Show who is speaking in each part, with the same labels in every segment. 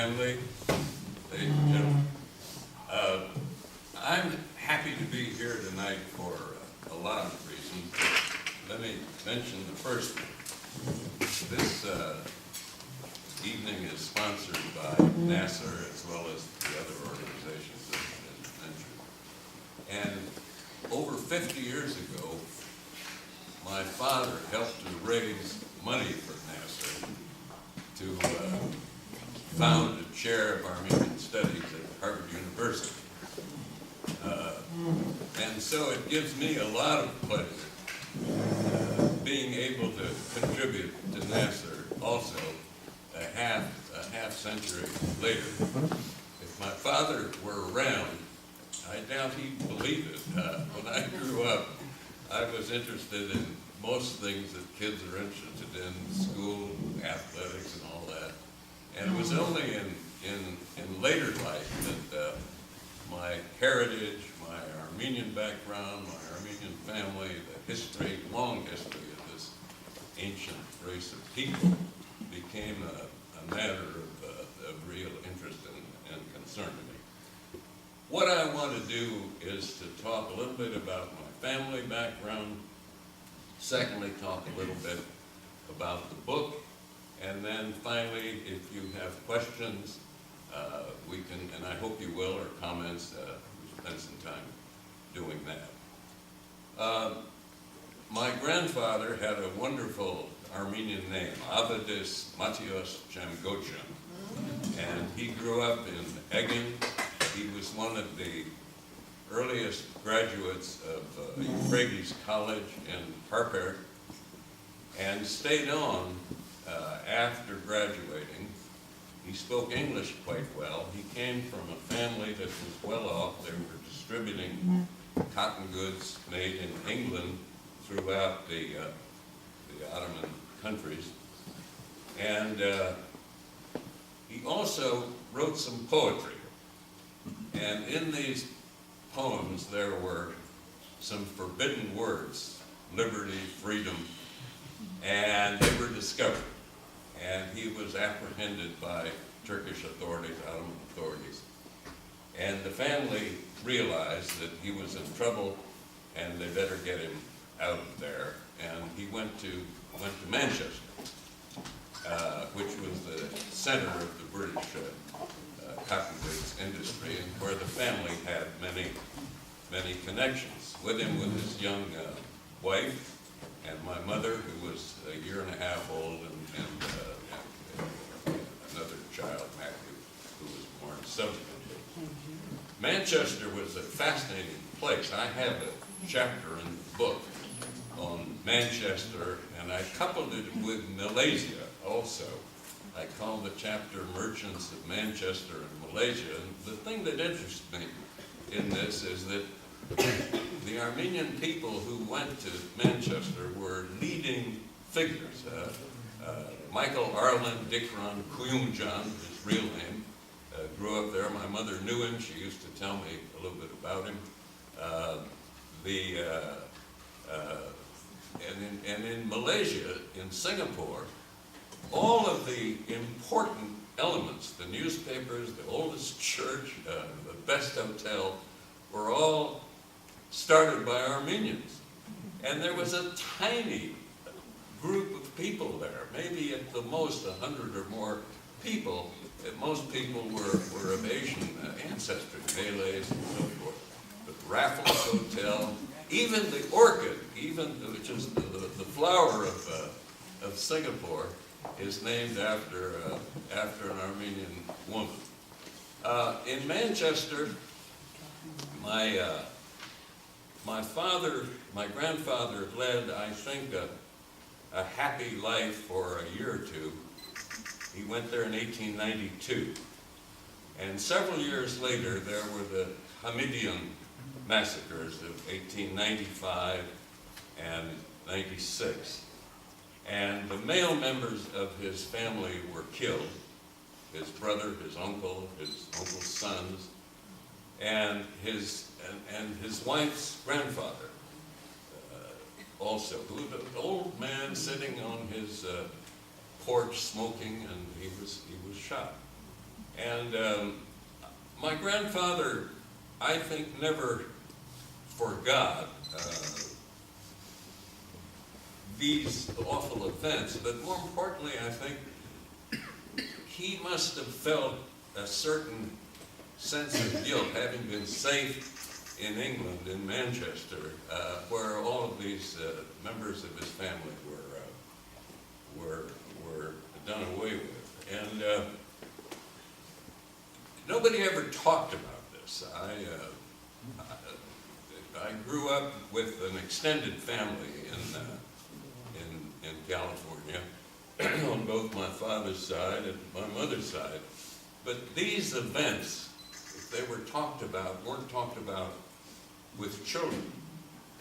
Speaker 1: family, ladies and gentlemen. I'm happy to be here tonight for a lot of reasons. Let me mention the first one. This evening is sponsored by NASA as well as the other organizations that have been mentioned. And over 50 years ago, my father helped to raise money for NASA to found a chair of Armenian Studies at Harvard University. And so it gives me a lot of pleasure being able to contribute to NASA also a half century later. If my father were around, I doubt he'd believe it. When I grew up, I was interested in most things that kids are interested in, school, athletics, and all that. And it was only in later life that my heritage, my Armenian background, my Armenian family, the history, long history of this ancient race of people became a matter of real interest and concern to me. What I want to do is to talk a little bit about my family background, secondly, talk a little bit about the book, and then finally, if you have questions, we can, and I hope you will, or comments, we spend some time doing that. My grandfather had a wonderful Armenian name, Avadis Matios Chamgochan, and he grew up in Egin. He was one of the earliest graduates of Euphrates College in Harper, and stayed on after graduating. He spoke English quite well. He came from a family that was well off. They were distributing cotton goods made in England throughout the Ottoman countries. And he also wrote some poetry. And in these poems there were some forbidden words, liberty, freedom, and they were discovered. And he was apprehended by Turkish authorities, Ottoman authorities. And the family realized that he was in trouble and they better get him out of there. And he went to Manchester, which was the center of the British cotton goods industry, and where the family had many connections. With him was his young wife, and my mother, who was a year and a half old, and another child, Matthew, who was born subsequently. Manchester was a fascinating place. I have a chapter in the book on Manchester, and I coupled it with Malaysia also. I call the chapter Merchants of Manchester and Malaysia. And the thing that interests me in this is that the Armenian people who went to Manchester were leading figures. Michael Arlen Dikran Kuyumjan, his real name, grew up there. My mother knew him. She used to tell me a little bit about him. And in Malaysia, in Singapore, all of the important elements, the newspapers, the oldest church, the best hotel, were all started by Armenians. And there was a tiny group of people there, maybe at the most 100 or more people. Most people were of Asian ancestry, Malays and so forth. But Raffles Hotel, even the orchid, which is the flower of Singapore, is named after an Armenian woman. In Manchester, my grandfather led, I think, a happy life for a year or two. He went there in 1892. And several years later, there were the Hamidian massacres of 1895 and 96. And the male members of his family were killed. His brother, his uncle's sons, and his wife's grandfather also, who was an old man sitting on his porch smoking, and he was shot. And my grandfather, I think, never forgot these awful events, but more importantly, I think he must have felt a certain sense of guilt, having been safe in England, in Manchester, where all of these members of his family were done away with. And nobody ever talked about this. I grew up with an extended family in California, on both my father's side and my mother's side. But these events, if they were talked about, weren't talked about with children.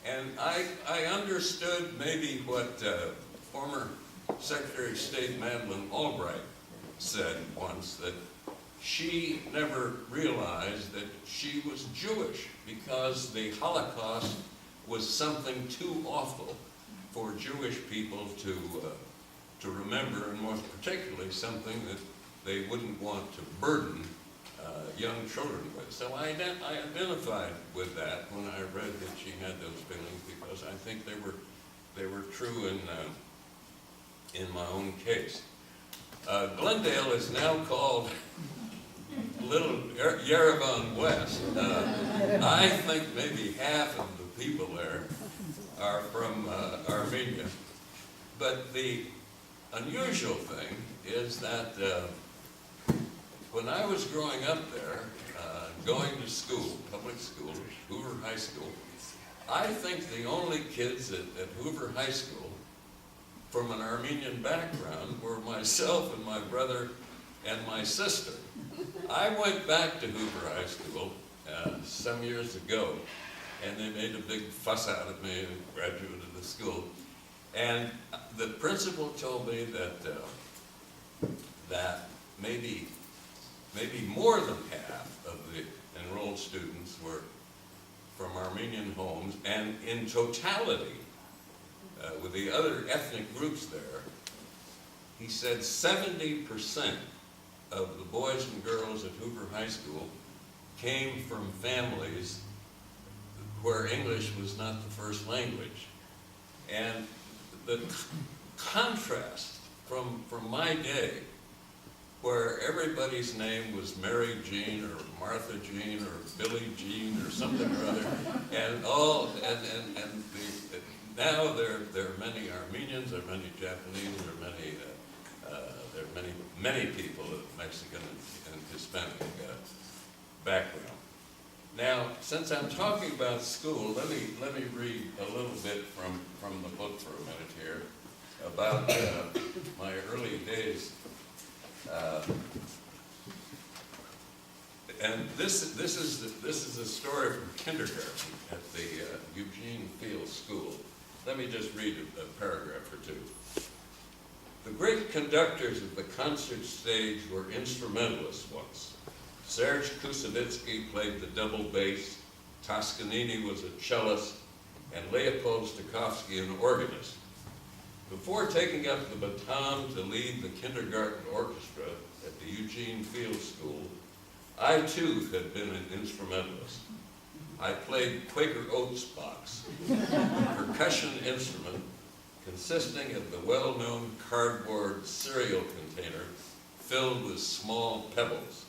Speaker 1: And I understood maybe what former Secretary of State Madeleine Albright said once, that she never realized that she was Jewish because the Holocaust was something too awful for Jewish people to remember, and more particularly something that they wouldn't want to burden young children with. So I identified with that when I read that she had those feelings, because I think they were true in my own case. Glendale is now called Little Yerevan West. I think maybe half of the people there are from Armenia. But the unusual thing is that when I was growing up there, going to school, public school, Hoover High School, I think the only kids at Hoover High School from an Armenian background were myself and my brother and my sister. I went back to Hoover High School some years ago, and they made a big fuss out of me and graduated the school. And the principal told me that maybe more than half of the enrolled students were from Armenian homes, and in totality, with the other ethnic groups there, he said 70% of the boys and girls at Hoover High School came from families where English was not the first language. And the contrast from my day, where everybody's name was Mary Jean or Martha Jean or Billie Jean or something or other, and now there are many Armenians, there are many Japanese, there are many people of Mexican and Hispanic background. Now, since I'm talking about school, let me read a little bit from the book for a minute here about my early days. And this is a story from kindergarten at the Eugene Field School. Let me just read a paragraph or two. The great conductors of the concert stage were instrumentalists once. Serge Kusevitsky played the double bass, Toscanini was a cellist, and Leopold Stokowski an organist. Before taking up the baton to lead the kindergarten orchestra at the Eugene Field School, I too had been an instrumentalist. I played Quaker Oats box, a percussion instrument consisting of the well-known cardboard cereal container filled with small pebbles.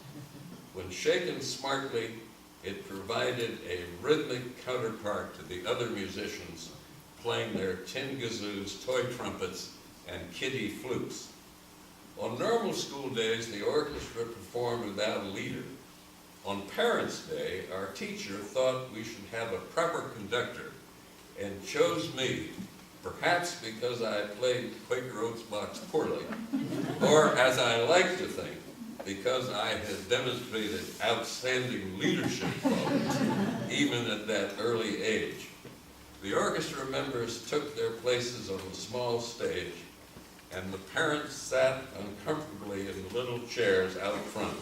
Speaker 1: When shaken smartly, it provided a rhythmic counterpart to the other musicians playing their tin gazoos, toy trumpets, and kiddie flutes. On normal school days, the orchestra performed without a leader. On Parents' Day, our teacher thought we should have a proper conductor and chose me, perhaps because I played Quaker Oats box poorly, or as I like to think, because I had demonstrated outstanding leadership qualities, even at that early age. The orchestra members took their places on the small stage, and the parents sat uncomfortably in the little chairs out front,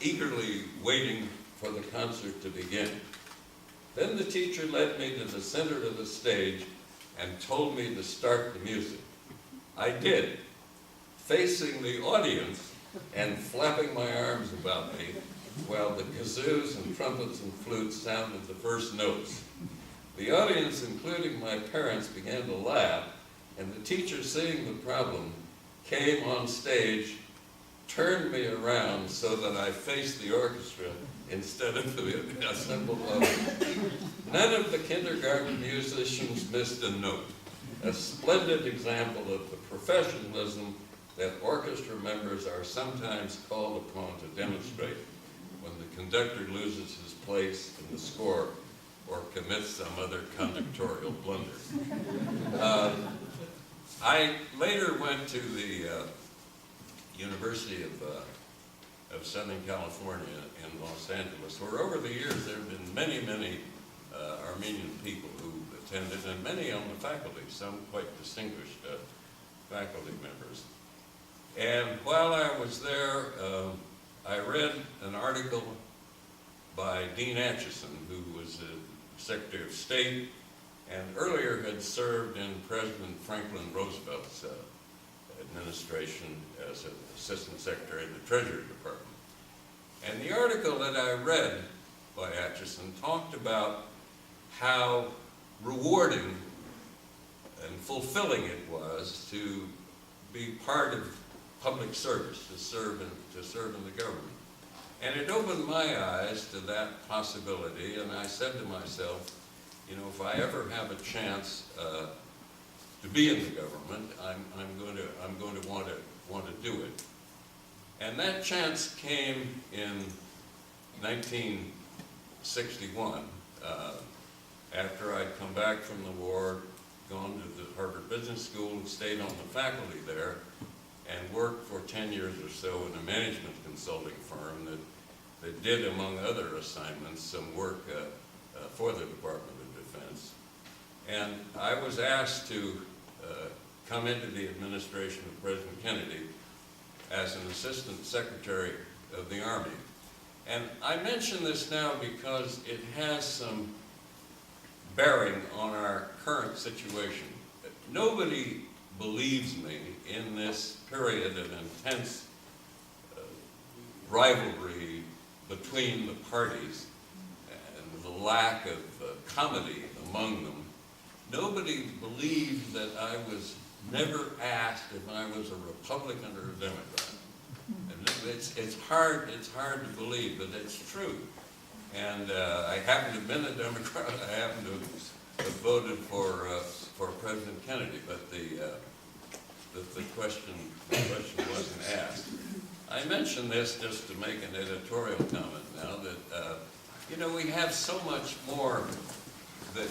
Speaker 1: eagerly waiting for the concert to begin. Then the teacher led me to the center of the stage and told me to start the music. I did. Facing the audience, and flapping my arms about me while the kazoos and trumpets and flutes sounded the first notes. The audience, including my parents, began to laugh, and the teacher, seeing the problem, came on stage, turned me around so that I faced the orchestra instead of the assembled audience. None of the kindergarten musicians missed a note, a splendid example of the professionalism that orchestra members are sometimes called upon to demonstrate when the conductor loses his place in the score or commits some other conductorial blunder. I later went to the University of Southern California in Los Angeles, where over the years there have been many, many Armenian people who attended, and many on the faculty, some quite distinguished faculty members. And while I was there, I read an article by Dean Acheson, who was the Secretary of State and earlier had served in President Franklin Roosevelt's administration as an Assistant Secretary of the Treasury Department. And the article that I read by Acheson talked about how rewarding and fulfilling it was to be part of public service, to serve in the government. And it opened my eyes to that possibility, and I said to myself, you know, if I ever have a chance to be in the government, I'm going to want to do it. And that chance came in 1961, after I'd come back from the war, gone to the Harvard Business School, and stayed on the faculty there, and worked for 10 years or so in a management consulting firm that did, among other assignments, some work for the Department of Defense. And I was asked to come into the administration of President Kennedy as an Assistant Secretary of the Army. And I mention this now because it has some bearing on our current situation. Nobody believes me in this period of intense rivalry between the parties and the lack of comedy among them. Nobody believed that I was never asked if I was a Republican or a Democrat. And it's hard to believe, but it's true. And I happen to have been a Democrat. I happen to have voted for President Kennedy, but the question wasn't asked. I mention this just to make an editorial comment now that you know, we have so much more that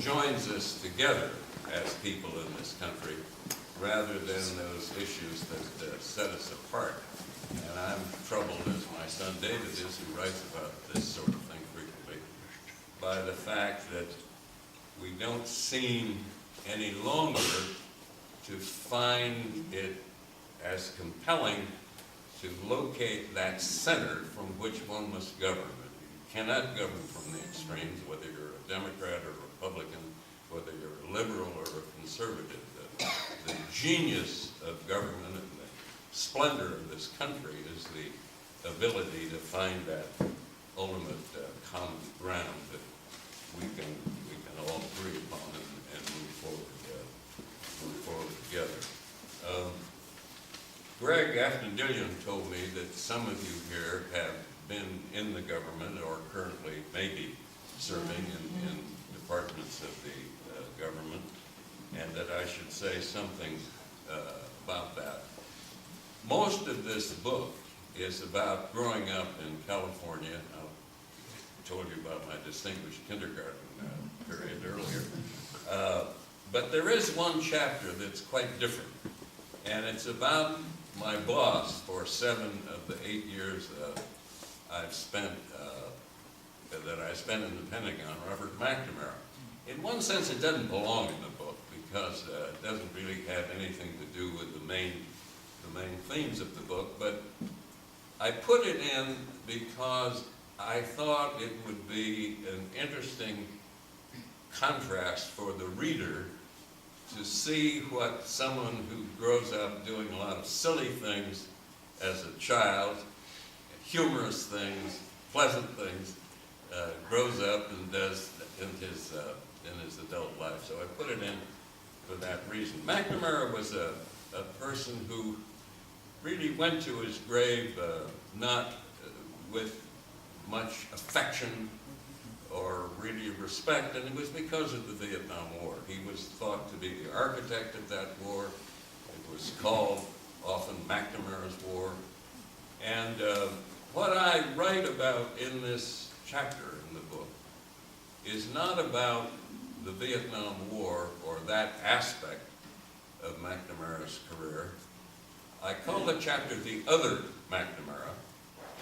Speaker 1: joins us together as people in this country, rather than those issues that set us apart. And I'm troubled, as my son David is, who writes about this sort of thing frequently, by the fact that we don't seem any longer to find it as compelling to locate that center from which one must govern. You cannot govern from the extremes, whether you're a Democrat or a Republican, whether you're a liberal or a conservative. The genius of government and the splendor of this country is the ability to find that ultimate common ground that we can all agree upon and move forward together. Greg Afnadillion told me that some of you here have been in the government or currently maybe serving in departments of the government, and that I should say something about that. Most of this book is about growing up in California. I told you about my distinguished kindergarten period earlier. But there is one chapter that's quite different, and it's about my boss for 7 of the 8 years I've spent that I spent in the Pentagon, Robert McNamara. In one sense, it doesn't belong in the book because it doesn't really have anything to do with the main themes of the book, but I put it in because I thought it would be an interesting contrast for the reader to see what someone who grows up doing a lot of silly things as a child, humorous things, pleasant things, grows up and does in his adult life. So I put it in for that reason. McNamara was a person who really went to his grave not with much affection or really respect, and it was because of the Vietnam War. He was thought to be the architect of that war. It was called often McNamara's War. And what I write about in this chapter in the book is not about the Vietnam War or that aspect of McNamara's career. I call the chapter The Other McNamara,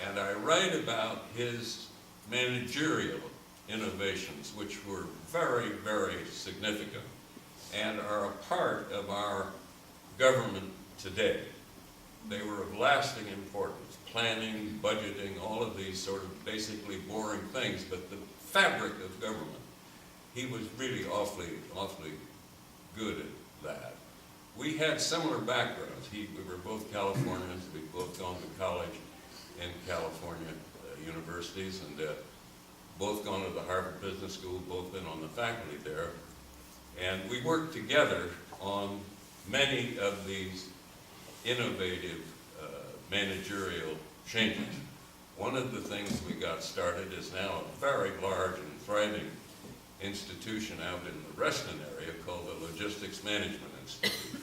Speaker 1: and I write about his managerial innovations, which were very, very significant and are a part of our government today. They were of lasting importance, planning, budgeting, all of these sort of basically boring things, but the fabric of government, he was really awfully good at that. We had similar backgrounds. We were both Californians. We'd both gone to college in California universities, and both gone to the Harvard Business School, both been on the faculty there. And we worked together on many of these innovative managerial changes. One of the things we got started is now a very large and thriving institution out in the Reston area called the Logistics Management Institute.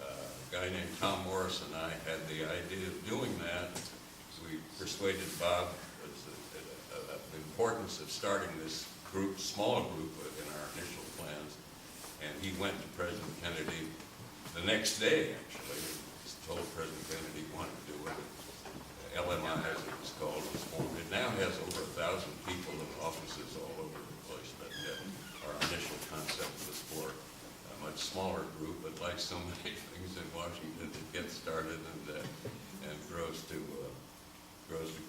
Speaker 1: A guy named Tom Morris and I had the idea of doing that. We persuaded Bob of the importance of starting this group, small group in our initial plans, and he went to President Kennedy the next day, actually. He told President Kennedy he wanted to do it. LMI, as it was called, was formed. It now has over 1,000 people in offices all over the place, but our initial concept was for a much smaller group, but like so many things in Washington, it gets started and grows to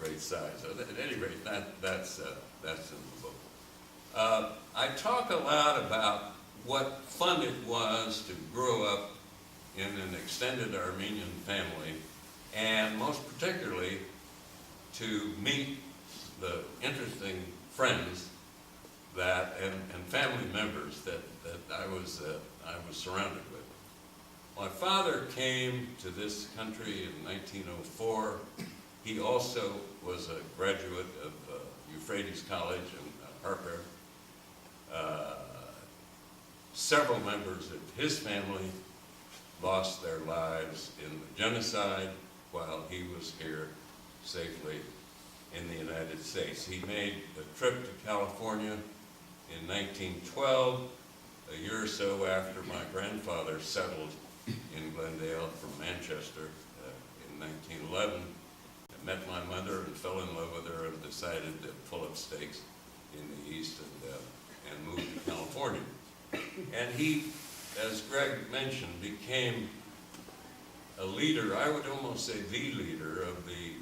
Speaker 1: great size. So at any rate, that's in the book. I talk a lot about what fun it was to grow up in an extended Armenian family, and most particularly to meet the interesting friends and family members that I was surrounded with. My father came to this country in 1904. He also was a graduate of Euphrates College in Harper. Several members of his family lost their lives in the genocide while he was here safely in the United States. He made a trip to California in 1912, a year or so after my grandfather settled in Glendale from Manchester in 1911. I met my mother and fell in love with her and decided to pull up stakes in the East and move to California. And he, as Greg mentioned, became a leader, I would almost say the leader of the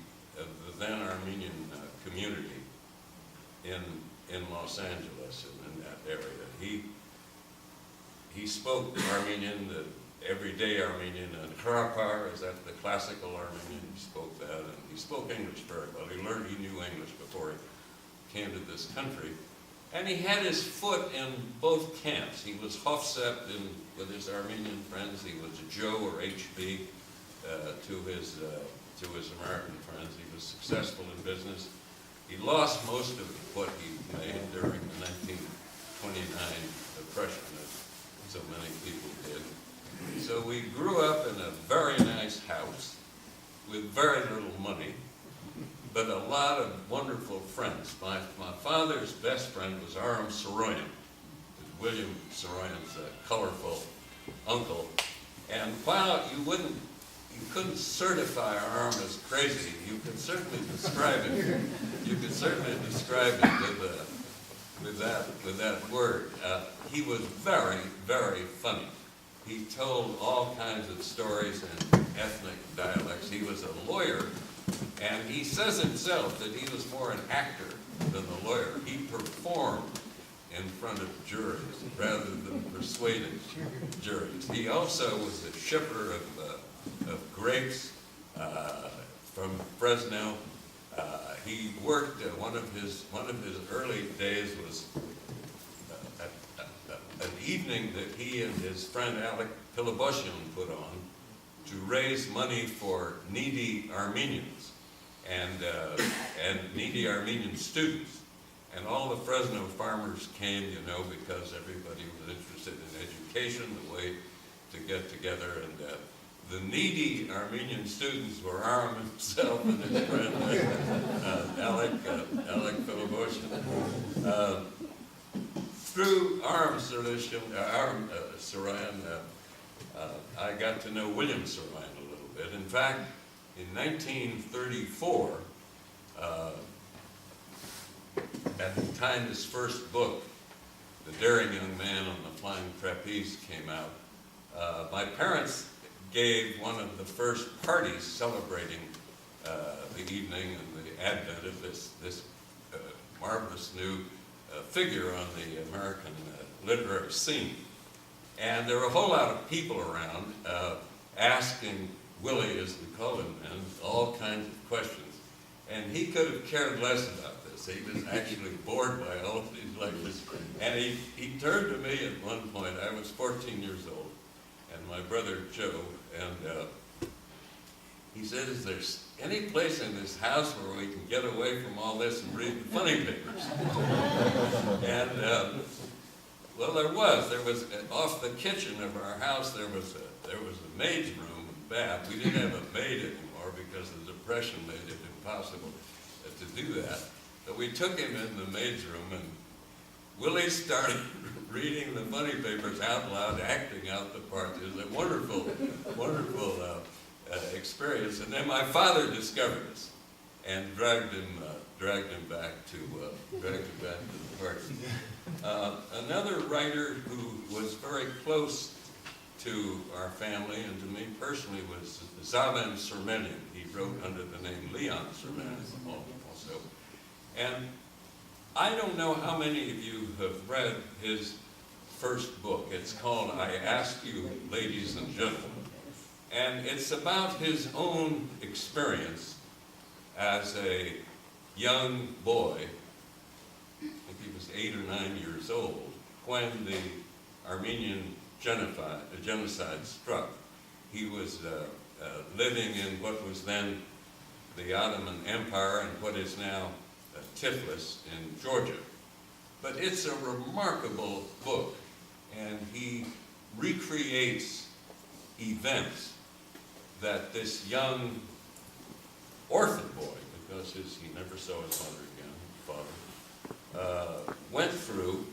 Speaker 1: then Armenian community in Los Angeles and in that area. He spoke Armenian, the everyday Armenian, and Kharapar, is that the classical Armenian? He spoke that, and he spoke English very well. He knew English before he came to this country. And he had his foot in both camps. He was Hofsept with his Armenian friends. He was a Joe or HB to his American friends. He was successful in business. He lost most of what he made during the 1929 depression, as so many people did. So we grew up in a very nice house with very little money, but a lot of wonderful friends. My father's best friend was Aram Saroyan, William Saroyan's colorful uncle. And while you couldn't certify Aram as crazy, you could certainly describe it. You could certainly describe it with that word. He was very, very funny. He told all kinds of stories in ethnic dialects. He was a lawyer, and he says himself that he was more an actor than a lawyer. He performed in front of juries rather than persuading juries. He also was a shipper of grapes from Fresno. He worked, one of his early days was an evening that he and his friend Alec Piliboshian put on to raise money for needy Armenians and needy Armenian students. And all the Fresno farmers came, you know, because everybody was interested in education, the way to get together. And the needy Armenian students were Aram himself and his friend Alec Piliboshian. Through Aram Sarayan, I got to know William Sarayan a little bit. In fact, in 1934, at the time his first book, The Daring Young Man on the Flying Trapeze, came out, my parents gave one of the first parties celebrating the evening and the advent of this marvelous new figure on the American literary scene. And there were a whole lot of people around asking Willie, as we call him then, all kinds of questions. And he could have cared less about this. He was actually bored by all of these lectures. And he turned to me at one point. I was 14 years old, and my brother Joe, and he said, "Is there any place in this house where we can get away from all this and read the funny papers?" And well, there was off the kitchen of our house. There was a maid's room and bath. We didn't have a maid anymore because the Depression made it impossible to do that. But we took him in the maid's room, and Willie started reading the funny papers out loud, acting out the part. It was a wonderful, wonderful experience. And then my father discovered us and dragged him back to the party. Another writer who was very close to our family and to me personally was Zaven Sermenian. He wrote under the name Leon Sermenian also. And I don't know how many of you have read his first book. It's called I Ask You, Ladies and Gentlemen. And it's about his own experience as a young boy. I think he was 8 or 9 years old when the Armenian genocide struck. He was living in what was then the Ottoman Empire and what is now Tiflis in Georgia. But it's a remarkable book, and he recreates events that this young orphan boy, because he never saw his mother again, father, went through.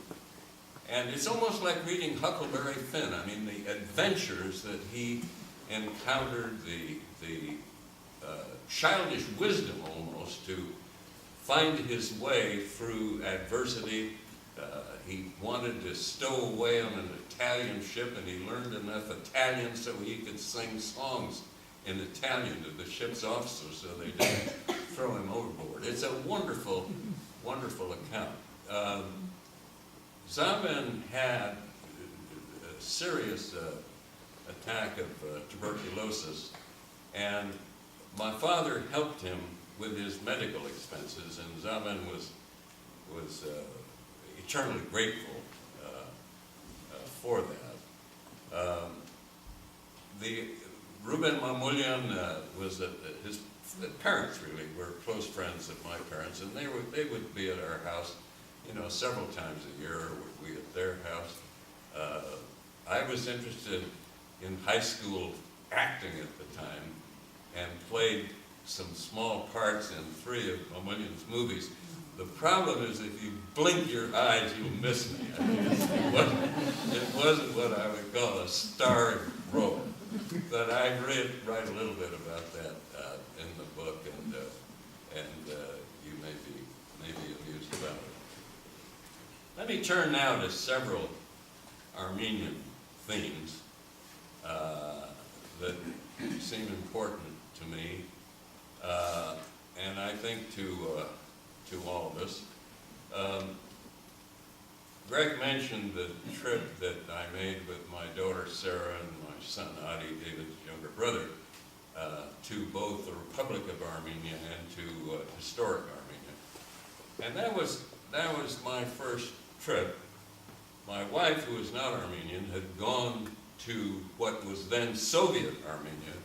Speaker 1: And it's almost like reading Huckleberry Finn. I mean, the adventures that he encountered, the childish wisdom almost to find his way through adversity. He wanted to stow away on an Italian ship, and he learned enough Italian so he could sing songs in Italian to the ship's officers so they didn't throw him overboard. It's a wonderful, wonderful account. Zaven had a serious attack of tuberculosis, and my father helped him with his medical expenses, and Zaven was eternally grateful for that. The Ruben Mamoulian was his parents really were close friends of my parents, and they would be at our house, you know, several times a year, or we at their house. I was interested in high school acting at the time and played some small parts in 3 of Mamoulian's movies. The problem is if you blink your eyes, you'll miss me. I mean, it wasn't what I would call a starring role. But I write a little bit about that in the book, and you may be amused about it. Let me turn now to several Armenian themes that seem important to me, and I think to all of us. Greg mentioned the trip that I made with my daughter Sarah and my son Adi, David's younger brother, to both the Republic of Armenia and to historic Armenia. And that was my first trip. My wife, who is not Armenian, had gone to what was then Soviet Armenia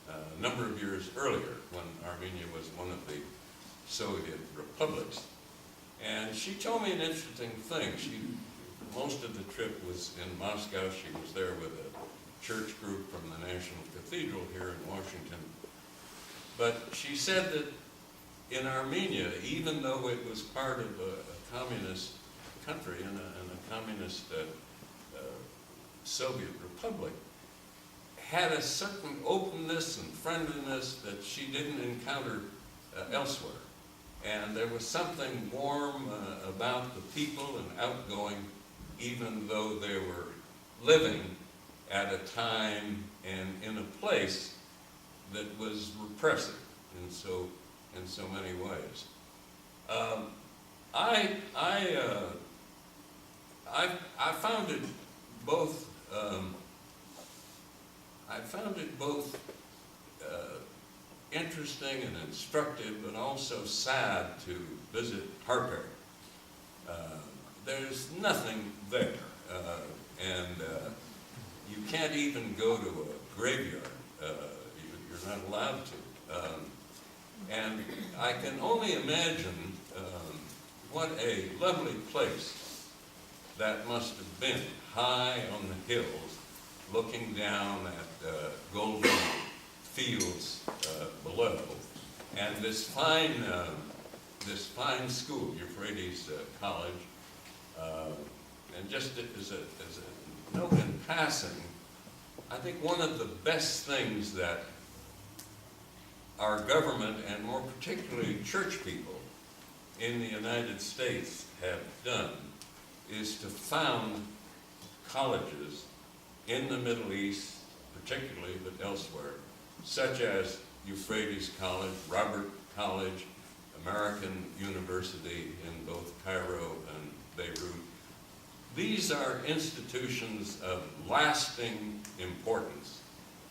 Speaker 1: a number of years earlier, when Armenia was one of the Soviet republics. And she told me an interesting thing. Most of the trip was in Moscow. She was there with a church group from the National Cathedral here in Washington. But she said that in Armenia, even though it was part of a communist country and a communist Soviet republic, had a certain openness and friendliness that she didn't encounter elsewhere. And there was something warm about the people and outgoing, even though they were living at a time and in a place that was repressive in so many ways. I found it both. I found it both interesting and instructive, but also sad to visit Harper. There's nothing there, and you can't even go to a graveyard. You're not allowed to. And I can only imagine what a lovely place that must have been, high on the hills, looking down at golden fields below, and this fine school, Euphrates College. And just as a note in passing, I think one of the best things that our government, and more particularly church people in the United States, have done is to found colleges in the Middle East, particularly, but elsewhere, such as Euphrates College, Robert College, American University in both Cairo and Beirut. These are institutions of lasting importance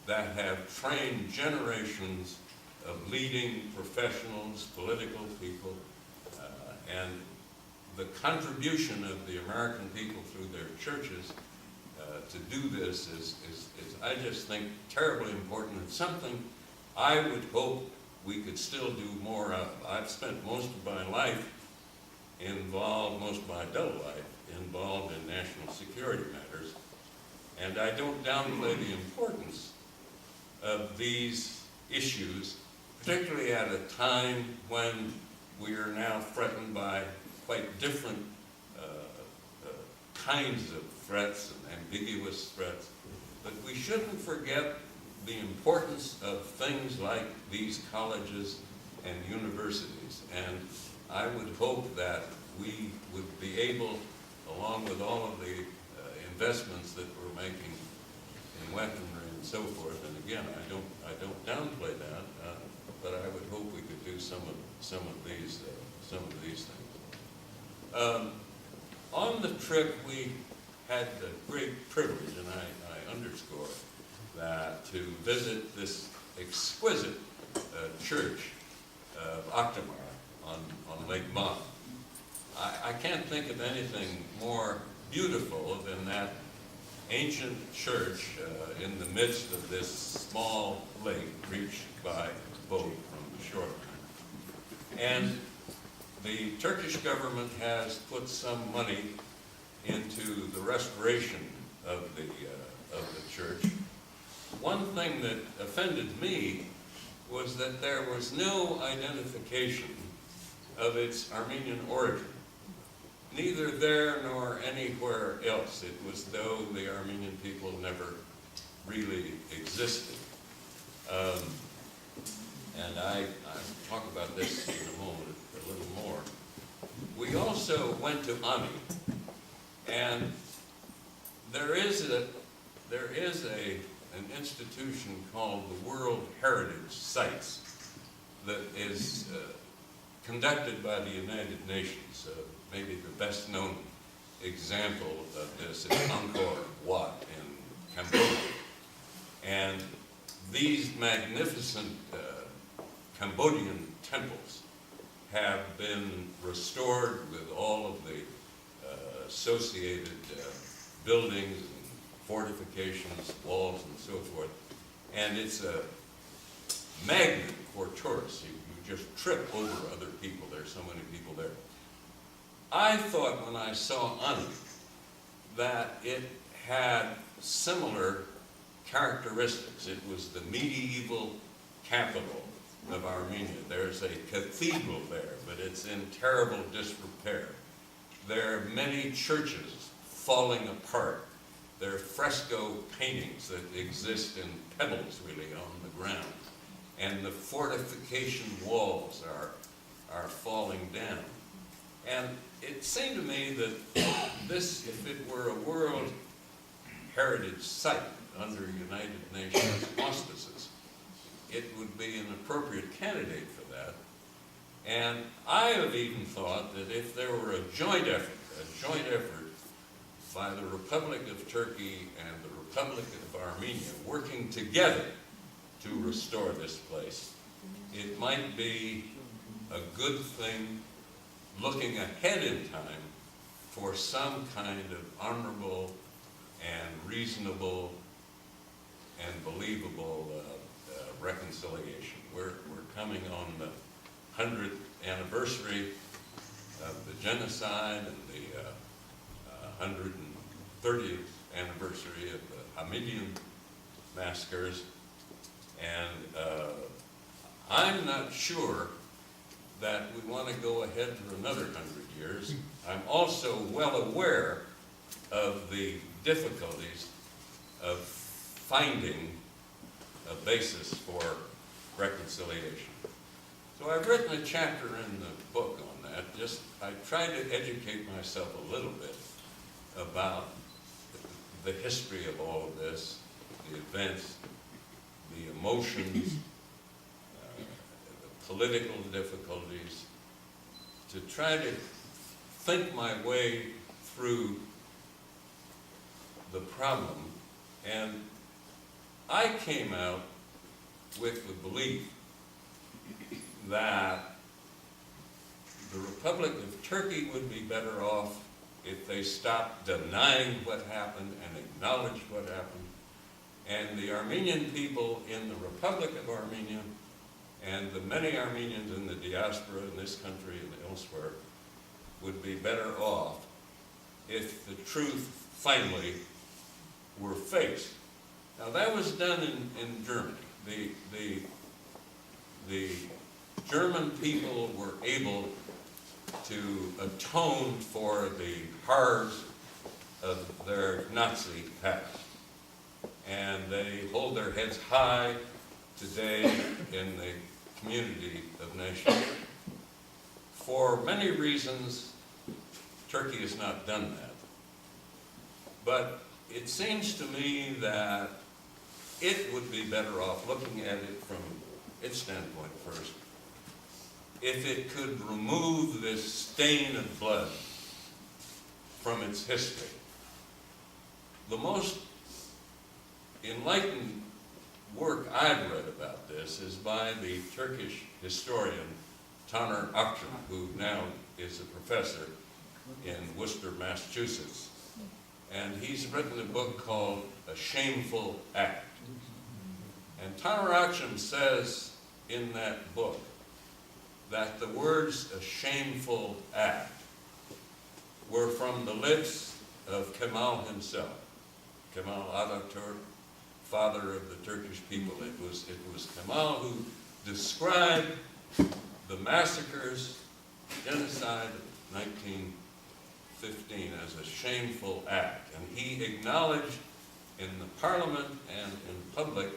Speaker 1: that have trained generations of leading professionals, political people, and the contribution of the American people through their churches to do this is, I just think, terribly important, and something I would hope we could still do more of. I've spent most of my life most of my adult life involved in national security matters, and I don't downplay the importance of these issues, particularly at a time when we are now threatened by quite different kinds of threats and ambiguous threats. But we shouldn't forget the importance of things like these colleges and universities. And I would hope that we would be able, along with all of the investments that we're making in weaponry and so forth, and again, I don't downplay that, but I would hope we could do some of these things. On the trip, we had the great privilege, and I underscore that, to visit this exquisite church of Akhtamar on Lake Mon. I can't think of anything more beautiful than that ancient church in the midst of this small lake reached by boat from the shoreline. And the Turkish government has put some money into the restoration of the church. One thing that offended me was that there was no identification of its Armenian origin, neither there nor anywhere else. It was though the Armenian people never really existed. And I'll talk about this in a moment a little more. We also went to Ani, and there is an institution called the World Heritage Sites that is conducted by the United Nations. Maybe the best known example of this is Angkor Wat in Cambodia. And these magnificent Cambodian temples have been restored with all of the associated buildings and fortifications, walls, and so forth. And it's a magnet for tourists. You just trip over other people. There's so many people there. I thought when I saw Ani that it had similar characteristics. It was the medieval capital of Armenia. There's a cathedral there, but it's in terrible disrepair. There are many churches falling apart. There are fresco paintings that exist in pebbles, really, on the ground. And the fortification walls are falling down. And it seemed to me that this, if it were a World Heritage Site under United Nations auspices, it would be an appropriate candidate for that. And I have even thought that if there were a joint effort by the Republic of Turkey and the Republic of Armenia working together to restore this place, it might be a good thing looking ahead in time for some kind of honorable and reasonable and believable reconciliation. We're coming on the 100th anniversary of the genocide and the 130th anniversary of the Armenian massacres, and I'm not sure that we want to go ahead for another 100 years. I'm also well aware of the difficulties of finding a basis for reconciliation. So I've written a chapter in the book on that. I tried to educate myself a little bit about the history of all of this, the events, the emotions, the political difficulties, to try to think my way through the problem. And I came out with the belief that the Republic of Turkey would be better off if they stopped denying what happened and acknowledged what happened. And the Armenian people in the Republic of Armenia and the many Armenians in the diaspora in this country and elsewhere would be better off if the truth finally were faced. Now that was done in Germany. The German people were able to atone for the horrors of their Nazi past. And they hold their heads high today in the community of nations. For many reasons, Turkey has not done that. But it seems to me that it would be better off looking at it from its standpoint first, if it could remove this stain of blood from its history. The most enlightened work I've read about this is by the Turkish historian Taner Akçam, who now is a professor in Worcester, Massachusetts. And he's written a book called A Shameful Act. And Taner Akçam says in that book that the words "a shameful act" were from the lips of Kemal himself. Kemal Atatürk, father of the Turkish people. It was Kemal who described the massacres, genocide of 1915 as a shameful act. And he acknowledged in the parliament and in public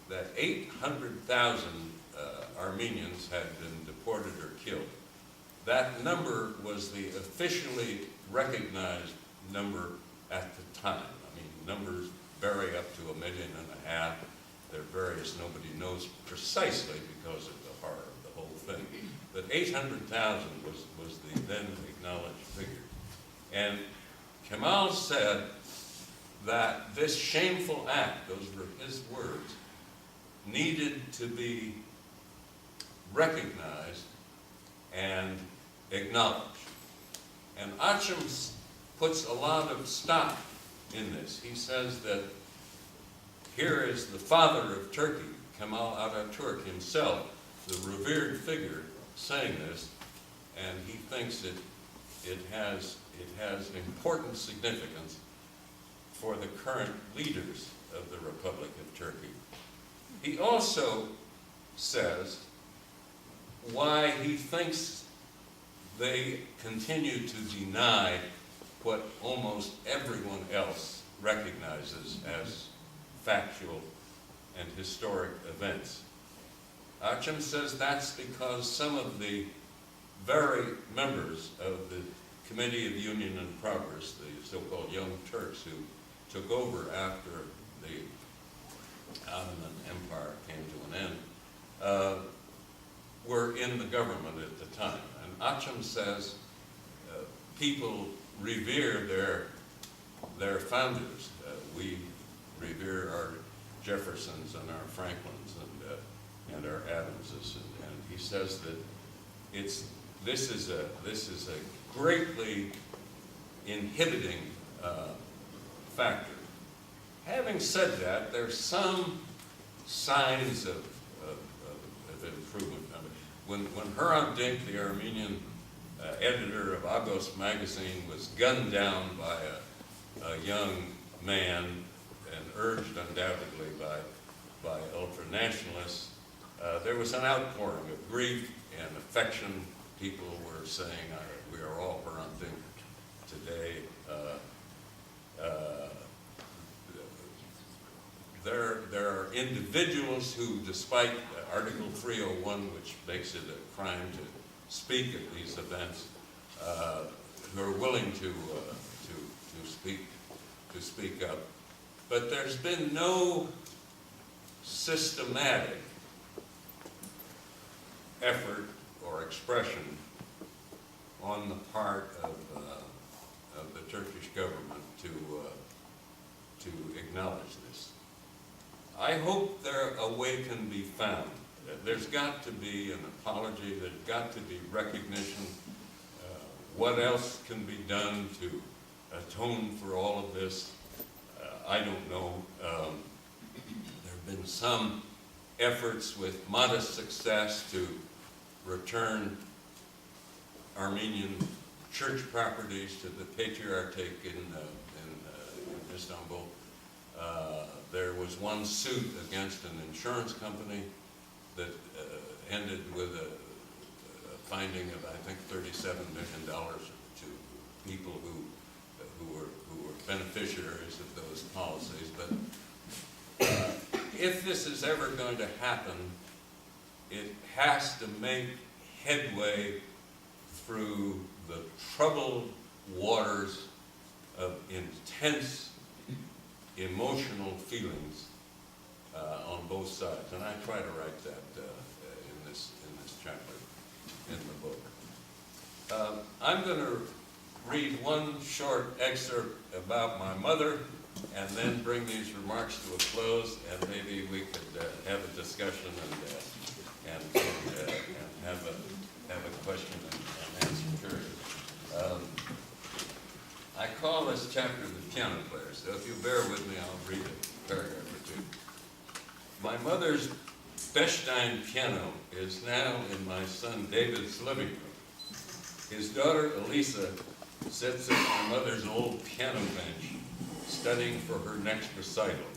Speaker 1: that 800,000 Armenians had been deported or killed. That number was the officially recognized number at the time. I mean, numbers vary up to 1.5 million. They're various, nobody knows precisely because of the horror of the whole thing. But 800,000 was the then acknowledged figure. And Kemal said that this shameful act, those were his words, needed to be recognized and acknowledged. And Achim puts a lot of stock in this. He says that here is the father of Turkey, Kemal Atatürk himself, the revered figure, saying this, and he thinks it has important significance for the current leaders of the Republic of Turkey. He also says why he thinks they continue to deny what almost everyone else recognizes as factual and historic events. Achim says that's because some of the very members of the Committee of Union and Progress, the so-called Young Turks who took over after the Ottoman Empire came to an end, were in the government at the time. And Achim says people revere their founders. We revere our Jeffersons and our Franklins and our Adamses, and he says that this is a greatly inhibiting factor. Having said that, there's some signs of improvement. When Hrant Dink, the Armenian editor of Agos magazine, was gunned down by a young man and urged undoubtedly by ultra-nationalists, there was an outpouring of grief and affection. People were saying, we are all Hrant Dink today. There are individuals who, despite Article 301, which makes it a crime to speak at these events, who are willing to speak up. But there's been no systematic effort or expression on the part of the Turkish government to acknowledge this. I hope a way can be found. There's got to be an apology, there's got to be recognition. What else can be done to atone for all of this? I don't know. There have been some efforts with modest success to return Armenian church properties to the Patriarchate in Istanbul. There was one suit against an insurance company that ended with a finding of, I think, $37 million to people who were beneficiaries of those policies. But if this is ever going to happen, it has to make headway through the troubled waters of intense emotional feelings on both sides, and I try to write that in this chapter in the book. I'm going to read one short excerpt about my mother, and then bring these remarks to a close, and maybe we could have a discussion and have a question and answer period. I call this chapter the piano player, so if you bear with me, I'll read a paragraph or two. My mother's Bechstein piano is now in my son David's living room. His daughter Elisa sits at my mother's old piano bench, studying for her next recital.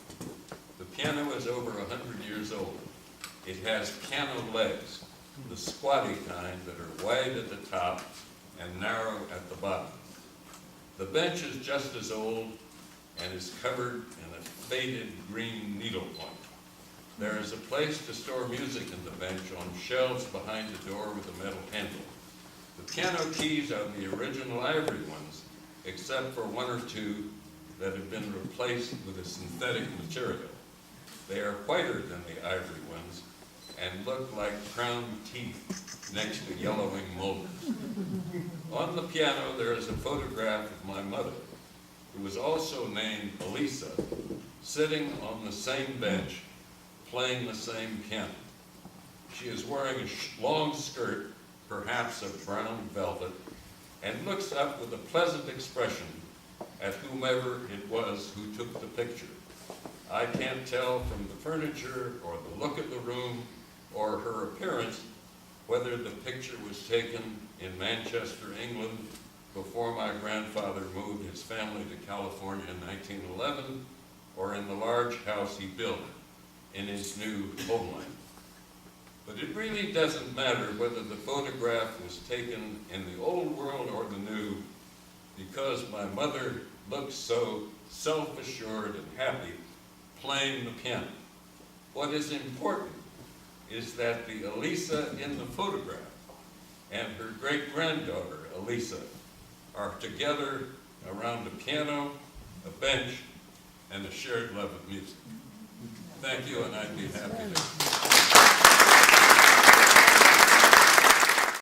Speaker 1: The piano is over 100 years old. It has piano legs, the squatty kind that are wide at the top and narrow at the bottom. The bench is just as old and is covered in a faded green needlepoint. There is a place to store music in the bench on shelves behind the door with a metal handle. The piano keys are the original ivory ones, except for one or two that have been replaced with a synthetic material. They are whiter than the ivory ones and look like crowned teeth next to yellowing molars. On the piano there is a photograph of my mother, who was also named Elisa, sitting on the same bench playing the same piano. She is wearing a long skirt, perhaps of brown velvet, and looks up with a pleasant expression at whomever it was who took the picture. I can't tell from the furniture or the look of the room or her appearance whether the picture was taken in Manchester, England, before my grandfather moved his family to California in 1911, or in the large house he built in his new homeland. But it really doesn't matter whether the photograph was taken in the old world or the new, because my mother looks so self-assured and happy playing the piano. What is important is that the Elisa in the photograph and her great-granddaughter, Elisa, are together around a piano, a bench, and a shared love of music. Thank you, and I'd be happy to